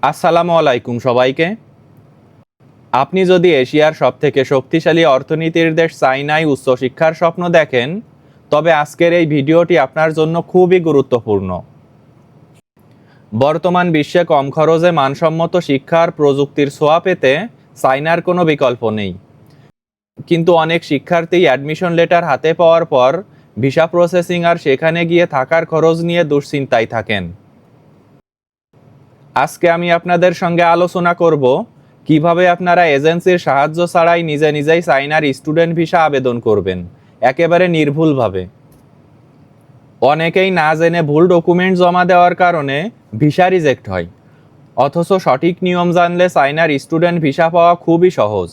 আসসালামু আলাইকুম সবাইকে। আপনি যদি এশিয়ার সবথেকে শক্তিশালী অর্থনীতির দেশ চায়নায় উচ্চশিক্ষার স্বপ্ন দেখেন, তবে আজকের এই ভিডিওটি আপনার জন্য খুবই গুরুত্বপূর্ণ। বর্তমান বিশ্বে কম খরচে মানসম্মত শিক্ষার প্রযুক্তির ছোঁয়া পেতে চায়নার কোনো বিকল্প নেই। কিন্তু অনেক শিক্ষার্থী অ্যাডমিশন লেটার হাতে পাওয়ার পর ভিসা প্রসেসিং আর সেখানে গিয়ে থাকার খরচ নিয়ে দুশ্চিন্তায় থাকেন। আজকে আমি আপনাদের সঙ্গে আলোচনা করব কিভাবে আপনারা এজেন্সির সাহায্য ছাড়াই নিজেই চায়নার স্টুডেন্ট ভিসা আবেদন করবেন, একেবারে নির্ভুলভাবে। অনেকেই না জেনে ভুল ডকুমেন্ট জমা দেওয়ার কারণে ভিসা রিজেক্ট হয়, অথচ সঠিক নিয়ম জানলে চায়নার স্টুডেন্ট ভিসা পাওয়া খুবই সহজ।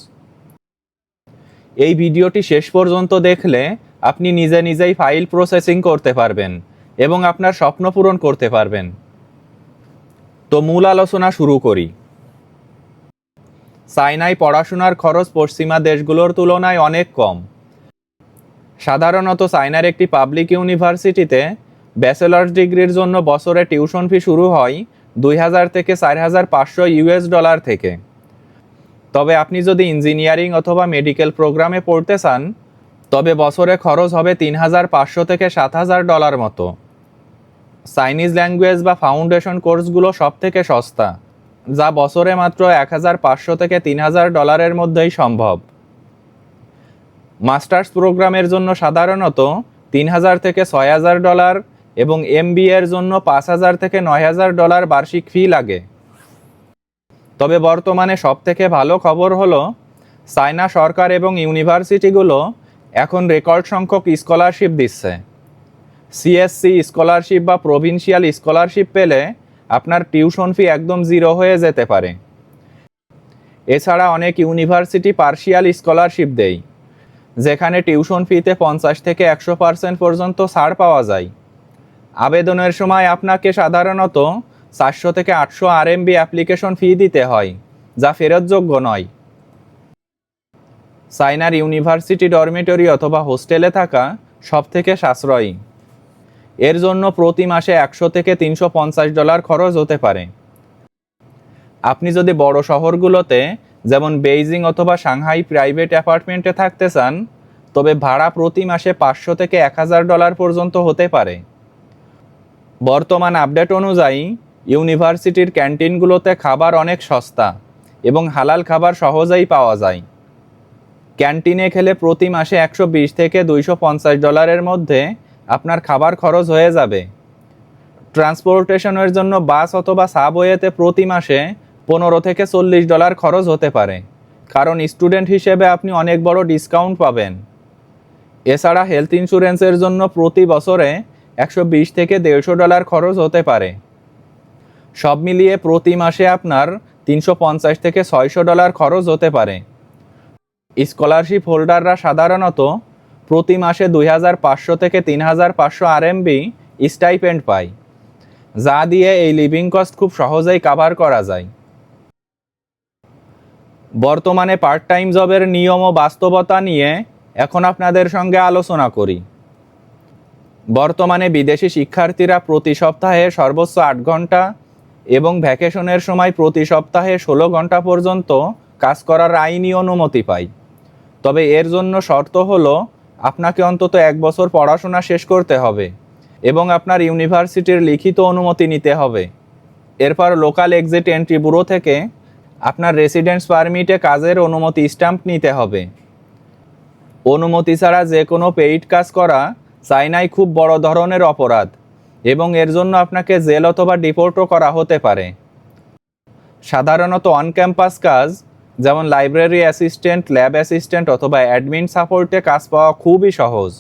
এই ভিডিওটি শেষ পর্যন্ত দেখলে আপনি নিজেই ফাইল প্রসেসিং করতে পারবেন এবং আপনার স্বপ্ন পূরণ করতে পারবেন। তো মূল আলোচনা শুরু করি। চায়নায় পড়াশোনার খরচ পশ্চিমা দেশগুলোর তুলনায় অনেক কম। সাধারণত চায়নার একটি পাবলিক ইউনিভার্সিটিতে ব্যাচেলার্স ডিগ্রির জন্য বছরে টিউশন ফি শুরু হয় 2000 থেকে 4500 ইউএস ডলার থেকে। তবে আপনি যদি ইঞ্জিনিয়ারিং অথবা মেডিকেল প্রোগ্রামে পড়তে চান, তবে বছরে খরচ হবে 3500 থেকে 7000 ডলার মতো। চাইনিজ ল্যাঙ্গুয়েজ বা ফাউন্ডেশন কোর্সগুলো সব থেকে সস্তা, যা বছরে মাত্র 1500 থেকে 3000 ডলারের মধ্যেই সম্ভব। মাস্টার্স প্রোগ্রামের জন্য সাধারণত 3000 থেকে 6000 ডলার এবং এমবিএ এর জন্য 5000 থেকে 9000 ডলার বার্ষিক ফি লাগে। তবে বর্তমানে সবথেকে ভালো খবর হলো, চায়না সরকার এবং ইউনিভার্সিটিগুলো এখন রেকর্ড সংখ্যক স্কলারশিপ দিচ্ছে। সিএসসি স্কলারশিপ বা প্রভিন্সিয়াল স্কলারশিপ পেলে আপনার টিউশন ফি একদম জিরো হয়ে যেতে পারে। এছাড়া অনেক ইউনিভার্সিটি পার্শিয়াল স্কলারশিপ দেয়, যেখানে টিউশন ফিতে 50 থেকে 100% পর্যন্ত ছাড় পাওয়া যায়। আবেদনের সময় আপনাকে সাধারণত 400 থেকে 800 আরএমবি অ্যাপ্লিকেশন ফি দিতে হয়, যা ফেরতযোগ্য নয়। চায়নার ইউনিভার্সিটি ডরমিটরি অথবা হোস্টেলে থাকা সবথেকে সাশ্রয়ী। এর জন্য প্রতি মাসে 100 থেকে 350 ডলার খরচ হতে পারে। আপনি যদি বড় শহরগুলোতে যেমন বেইজিং অথবা সাংহাই প্রাইভেট অ্যাপার্টমেন্টে থাকতে চান, তবে ভাড়া প্রতি মাসে 500 থেকে 1000 ডলার পর্যন্ত হতে পারে। বর্তমান আপডেট অনুযায়ী ইউনিভার্সিটির ক্যান্টিনগুলোতে খাবার অনেক সস্তা এবং হালাল খাবার সহজেই পাওয়া যায়। ক্যান্টিনে খেলে প্রতি মাসে 120 থেকে 250 ডলারের মধ্যে আপনার খাবার খরচ হয়ে যাবে। ট্রান্সপোর্টেশনের জন্য বাস অথবা সাবওয়েতে প্রতি মাসে 15 থেকে 40 ডলার খরচ হতে পারে, কারণ স্টুডেন্ট হিসেবে আপনি অনেক বড় ডিসকাউন্ট পাবেন। এছাড়া হেলথ ইন্স্যুরেন্সের জন্য প্রতি বছরে 120 থেকে 150 ডলার খরচ হতে পারে। সব মিলিয়ে প্রতি মাসে আপনার 350 থেকে 600 ডলার খরচ হতে পারে। স্কলারশিপ হোল্ডাররা সাধারণত প্রতি মাসে 2500 থেকে 3500 আরএমবি স্টাইপেন্ড পায়, যা দিয়ে এই লিভিং কস্ট খুব সহজেই কভার করা যায়। বর্তমানে পার্ট টাইম জবের নিয়ম ও বাস্তবতা নিয়ে এখন আপনাদের সঙ্গে আলোচনা করি। বর্তমানে বিদেশি শিক্ষার্থীরা প্রতি সপ্তাহে সর্বোচ্চ 8 ঘন্টা এবং ভ্যাকেশনের সময় প্রতি সপ্তাহে 16 ঘন্টা পর্যন্ত কাজ করার আইনি অনুমতি পায়। তবে এর জন্য শর্ত হলো, আপনাকে অন্তত 1 বছর পড়াশোনা শেষ করতে হবে এবং আপনার ইউনিভার্সিটির লিখিত অনুমতি নিতে হবে। এরপর লোকাল এক্সিট এন্ট্রি ব্যুরো থেকে আপনার রেসিডেন্স পারমিটে কাজের অনুমতি স্ট্যাম্প নিতে হবে। অনুমতি ছাড়া যে কোনো পেইড কাজ করা চায়নায় খুব বড় ধরনের অপরাধ এবং এর জন্য আপনাকে জেল অথবা ডিপোর্টও করা হতে পারে। সাধারণত অন ক্যাম্পাস কাজ, যেমন লাইব্রেরি অ্যাসিস্ট্যান্ট, ল্যাব অ্যাসিস্ট্যান্ট অথবা অ্যাডমিন সাপোর্টে কাজ পাওয়া খুবই সহজ।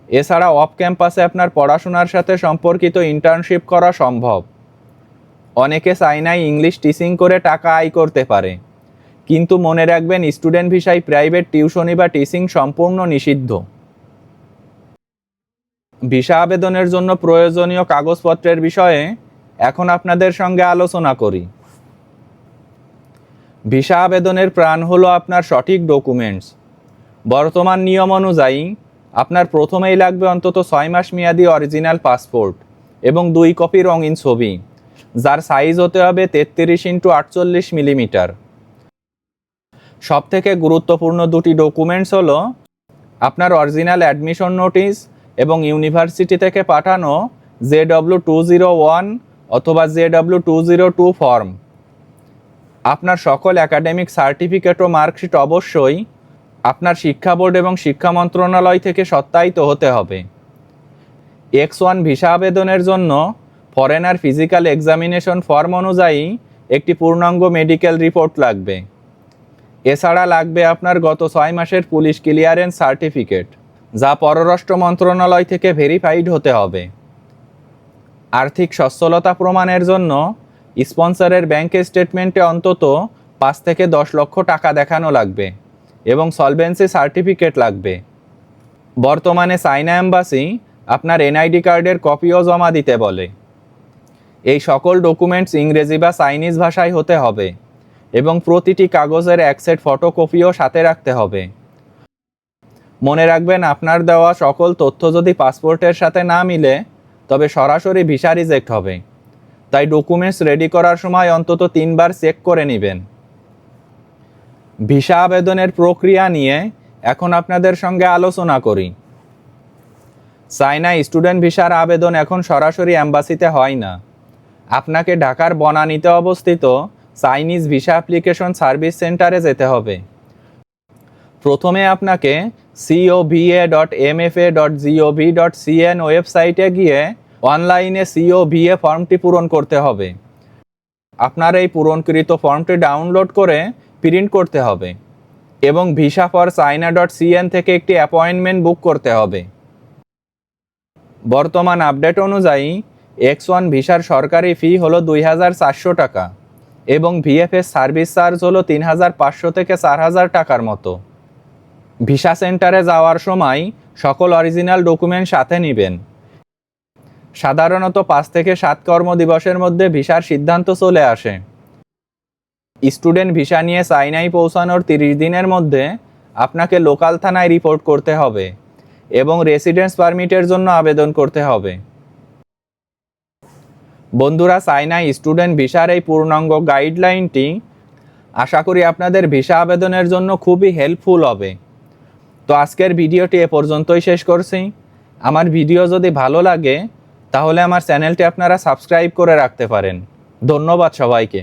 এছাড়া অফ ক্যাম্পাসে আপনার পড়াশোনার সাথে সম্পর্কিত ইন্টার্নশিপ করা সম্ভব। অনেকে চায়নায় ইংলিশ টিচিং করে টাকা আয় করতে পারে, কিন্তু মনে রাখবেন, স্টুডেন্ট ভিসায় প্রাইভেট টিউশনি বা টিচিং সম্পূর্ণ নিষিদ্ধ। ভিসা আবেদনের জন্য প্রয়োজনীয় কাগজপত্রের বিষয়ে এখন আপনাদের সঙ্গে আলোচনা করি। ভিসা আবেদনের প্রাণ হলো আপনার সঠিক ডকুমেন্টস। বর্তমান নিয়ম অনুযায়ী আপনার প্রথমেই লাগবে অন্তত 6 মাস মেয়াদি অরিজিনাল পাসপোর্ট এবং 2 কপি রঙিন ছবি, যার সাইজ হতে হবে 33x48 মিলিমিটার। সবথেকে গুরুত্বপূর্ণ দুটি ডকুমেন্টস হলো আপনার অরিজিনাল অ্যাডমিশন নোটিশ এবং ইউনিভার্সিটি থেকে পাঠানো JW201 অথবা JW202 ফর্ম। আপনার সকল একাডেমিক সার্টিফিকেট ও মার্কশিট অবশ্যই আপনার শিক্ষা বোর্ড এবং শিক্ষা মন্ত্রণালয় থেকে সত্যায়িত হতে হবে। X1 ভিসা আবেদনের জন্য ফরেনার ফিজিক্যাল এক্সামিনেশন ফর্ম অনুযায়ী একটি পূর্ণাঙ্গ মেডিকেল রিপোর্ট লাগবে। এছাড়া লাগবে আপনার গত 6 মাসের পুলিশ ক্লিয়ারেন্স সার্টিফিকেট, যা পররাষ্ট্র মন্ত্রণালয় থেকে ভেরিফাইড হতে হবে। আর্থিক সচ্ছলতা প্রমাণের জন্য স্পন্সরের ব্যাংক স্টেটমেন্টে অন্তত 5 থেকে 10 লক্ষ টাকা দেখানো লাগবে এবং সলভেন্সি সার্টিফিকেট লাগবে। বর্তমানে চায়না এম্বাসি আপনার এনআইডি কার্ডের কপিও জমা দিতে বলে। এই সকল ডকুমেন্টস ইংরেজি বা চাইনিজ ভাষায় হতে হবে এবং প্রতিটি কাগজের এক সেট ফটোকপিও সাথে রাখতে হবে। মনে রাখবেন, আপনার দেওয়া সকল তথ্য যদি পাসপোর্টের সাথে না মিলে তবে সরাসরি ভিসা রিজেক্ট হবে। তাই ডকুমেন্টস রেডি করার সময় অন্তত 3 বার চেক করে নেবেন। ভিসা আবেদনের প্রক্রিয়া নিয়ে এখন আপনাদের সঙ্গে আলোচনা করি। চায়না স্টুডেন্ট ভিসার আবেদন এখন সরাসরি এম্বাসিতে হয় না। আপনাকে ঢাকার বনানীতে অবস্থিত চাইনিজ ভিসা অ্যাপ্লিকেশন সার্ভিস সেন্টারে যেতে হবে। প্রথমে আপনাকে cova.mfa.gov.cn ওয়েবসাইটে গিয়ে অনলাইনে COVA ফর্মটি পূরণ করতে হবে। আপনার এই পূরণকৃত ফর্মটি ডাউনলোড করে প্রিন্ট করতে হবে এবং visa4china.cn থেকে একটি অ্যাপয়েন্টমেন্ট বুক করতে হবে। বর্তমান আপডেট অনুযায়ী X1 ভিসার সরকারি ফি হলো 2400 টাকা এবং VFS সার্ভিস চার্জ হলো 3500 থেকে 4000 টাকার মতো। ভিসা সেন্টারে যাওয়ার সময় সকল অরিজিনাল ডকুমেন্ট সাথে নেবেন। সাধারণত 5 থেকে 7 কর্মদিবসের মধ্যে ভিসার সিদ্ধান্ত চলে আসে। স্টুডেন্ট ভিসা নিয়ে চায়নায় পৌঁছানোর 30 দিনের মধ্যে আপনাকে লোকাল থানায় রিপোর্ট করতে হবে এবং রেসিডেন্স পারমিটের জন্য আবেদন করতে হবে। বন্ধুরা, চায়না স্টুডেন্ট ভিসার এই পূর্ণাঙ্গ গাইডলাইনটি আশা করি আপনাদের ভিসা আবেদনের জন্য খুবই হেল্পফুল হবে। তো আজকের ভিডিওটি এ পর্যন্তই শেষ করছি। আমার ভিডিও যদি ভালো লাগে তাহলে আমার চ্যানেলটি আপনারা সাবস্ক্রাইব করে রাখতে পারেন। ধন্যবাদ সবাইকে।